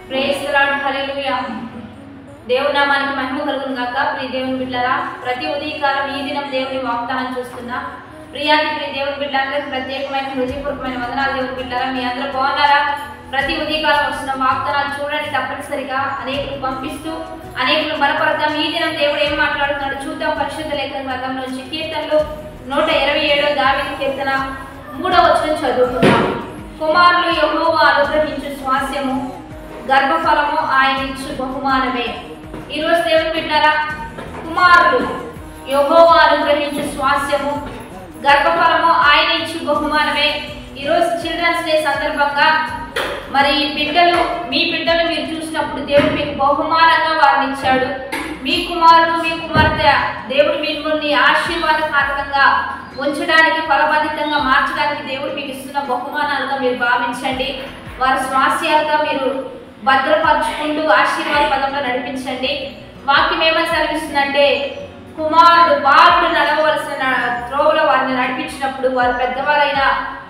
Praise the lord, హల్లెలూయా. దేవుని నామానికి మహిమ కలుగును గాక. ప్రియ దేవుని బిడ్డలారా, ప్రతి ఉదయకాలం ఈ దినం దేవుని వాగ్దానం చూస్తున్నా ప్రియాది ప్రియ దేవుని బిడ్డలందరికీ ప్రత్యేకమైన హృదయపూర్వకమైన వందనాలు. దేవుని బిడ్డలారా, మీ అందరూ బాగున్నారా? ప్రతి ఉదయకాలం వస్తున్న వాగ్దానాలు చూడండి. తప్పనిసరిగా అనేకులు పంపిస్తూ అనేకులు బలపడతాం. ఈ దినం దేవుడు ఏం మాట్లాడుతున్నాడు చూద్దాం. పరిశుద్ధ లేఖన గ్రంథం నుంచి కీర్తనలు 127 దావీదు కీర్తన 3వ వచనం చదువుకుందాం. కుమారులు యెహోవా అనుగ్రహించు స్వాస్యము, గర్భఫలము ఆయన ఇచ్చు బహుమానమే. ఈరోజు దేవుని బిడ్డలారా, కుమారులు యెహోవా అనుగ్రహించు స్వాస్యము, గర్భఫలము ఆయన ఇచ్చు బహుమానమే. ఈరోజు చిల్డ్రన్స్ డే సందర్భంగా మరి బిడ్డలు, మీ బిడ్డలు మీరు చూసినప్పుడు దేవుడు మీకు బహుమానంగా వారిని ఇచ్చాడు. మీ కుమారుడు మీ కుమార్తె దేవుడు మిమ్మల్ని ఆశీర్వాదకారకంగా ఉంచడానికి, ఫలభరితంగా మార్చడానికి దేవుడు మీకు ఇస్తున్న బహుమానాలుగా మీరు భావించండి. వారి స్వాస్యాలుగా మీరు భద్రపరుచుకుంటూ ఆశీర్వాద పదంలో నడిపించండి. వాక్యం ఏమని సెలవిస్తుందంటే, కుమారుడు బాలుడు నడవవలసిన త్రోవలో వారిని నడిపించినప్పుడు వారు పెద్దవారైనా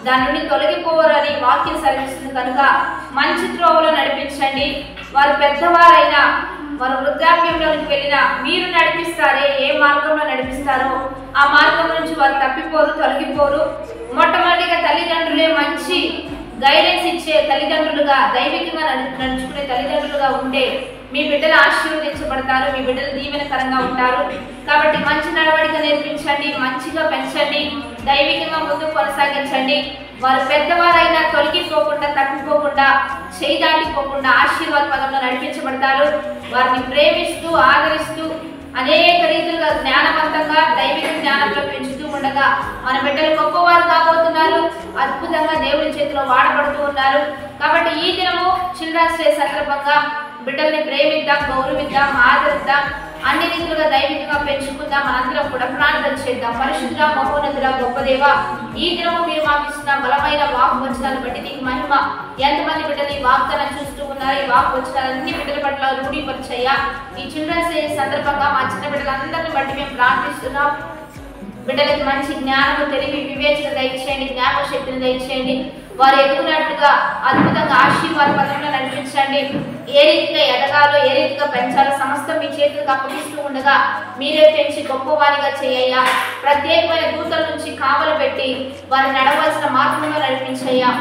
దాని నుండి తొలగిపోవరని వాక్యం సెలవిస్తుంది. కనుక మంచి త్రోవలో నడిపించండి. వారు పెద్దవారైనా వారు వృద్ధాప్యంలోనికి వెళ్ళినా మీరు నడిపిస్తారే, ఏ మార్గంలో నడిపిస్తారో ఆ మార్గం నుంచి వారు తప్పిపోరు, తొలగిపోరు. మొట్టమొదటిగా తల్లిదండ్రులే మంచి గైడెన్స్ ఇచ్చే తల్లిదండ్రులుగా, దైవికంగా నడుచుకునే తల్లిదండ్రులుగా ఉంటే మీ బిడ్డలు ఆశీర్వదించబడతారు, మీ బిడ్డలు దీవెనకరంగా ఉంటారు. కాబట్టి మంచి నడవడిక నేర్పించండి, మంచిగా పెంచండి, దైవికంగా ముందుకు కొనసాగించండి. వారు పెద్దవారైనా తొలగిపోకుండా, తప్పిపోకుండా, చేయి దాటిపోకుండా ఆశీర్వాద పదంలో నడిపించబడతారు. వారిని ప్రేమిస్తూ ఆదరిస్తూ అనేక రీతిలుగా జ్ఞానవంతంగా దైవిక జ్ఞానంలో పెంచుతూ ఉండగా మన బిడ్డలు గొప్పవారు కాబోతున్నారు. అద్భుతంగా దేవుని చేతిలో వాడబడుతూ ఉన్నారు. కాబట్టి ఈ దినము చిల్డ్రన్స్ డే సందర్భంగా బిడ్డల్ని ప్రేమిద్దాం, గౌరవిద్దాం, ఆదరిద్దాం, అన్ని రీతిలుగా దైవికంగా పెంచుకుందాం. మనందరం కూడా ప్రార్థన చేద్దాం. పరిశుద్ధ మహోన్నతుడ గొప్ప దేవ, ఈ దినము మీరు మాకు ఇస్తున్న బలమైన వాగ్వచనాలను బట్టి నీకు మహిమ. ఎంతమంది బిడ్డలు ఈ వాగ్దానం చూస్తూ ఉన్నారు, ఈ వాగ్వచనాలన్నీ బిడ్డల పట్ల రూఢీపరిచయ్యా. ఈ చిల్డ్రన్స్ డే సందర్భంగా మా చిన్న బిడ్డలందరినీ బట్టి మేము ప్రార్థిస్తున్నాం. బిడ్డలకు మంచి జ్ఞానము, తెలివి, వివేచన దయచేయండి, జ్ఞాపకశక్తిని దయచేయండి. వారు ఎదుగునట్టుగా అద్భుతంగా ఆశీర్వాద పదంలో నడిపించండి. ఏ రీతిగా ఎదగాలో, ఏ రీతిగా పెంచాలో సమస్తం మీ చేతులకు అప్పగిస్తూ ఉండగా మీరే పెంచి గొప్పవారిగా చేయ్యా. ప్రత్యేకమైన దూతల నుంచి కావలు పెట్టి వారు నడవలసిన మార్గంలో నడిపించయ్యా.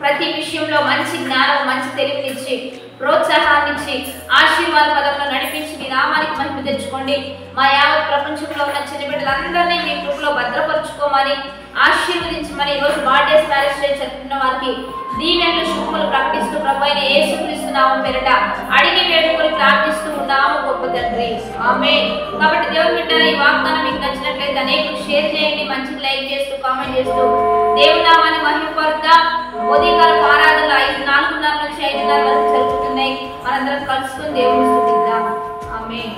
ప్రతి విషయంలో మంచి జ్ఞానం, మంచి తెలివినిచ్చి, ప్రోత్సాహాన్నిచ్చి ఆశీర్వాద పదంలో నడిపించి మీ నామానికి మహిమ తెచ్చుకోండి. మా యావత్ ప్రపంచంలో ఉన్న చిన్న బిడ్డలందరినీ మీ కృపలో భద్రపరుచుకోమని, ఆశీర్వదించమని, ఈరోజు బర్త్డేస్, మ్యారేజ్ డే జరుపుకున్న వారికి దీవెనలు, శుభములు ప్రకటిస్తూ ప్రభువైన యేసుక్రీస్తు నామం పేరిట అడిగి వేడుకొని ప్రార్థిస్తూ ఉన్నాము గొప్ప తండ్రి, ఆమేన్. కాబట్టి దేవుని బిడ్డలారా, ఈ వాగ్దానం మీకు నచ్చినట్లయితే అనేకులకు షేర్ చేయండి. మంచిది లైక్ చేస్తూ, కామెంట్ చేస్తూ దేవుని నామాన్ని మహిమపరుద్దాం. ఉదయకాలపు ఆరాధనలు 4:30 నుంచి 5:30 వరకు జరుగుతున్నాయి. మనందరం కలుసుకుని దేవుని స్తుతిద్దాం. ఆమేన్.